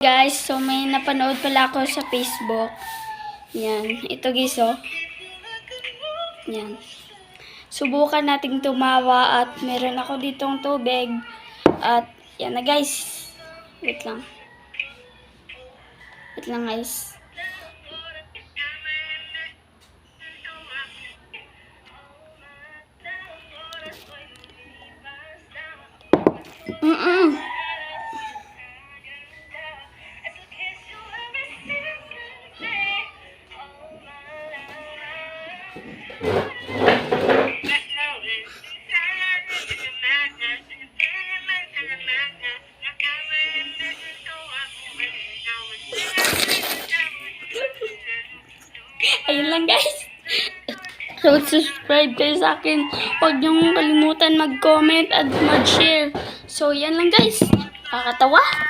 Guys, so may napanood pala ako sa Facebook. Yan. Ito guys, oh. Yan. Subukan nating tumawa at meron ako ditong tubig. At yan na guys. Wait lang. Wait lang guys. Ayun lang guys. So, subscribe kayo sa akin. Huwag niyong kalimutan mag-comment at mag-share. So, yan lang guys. Kakatawa.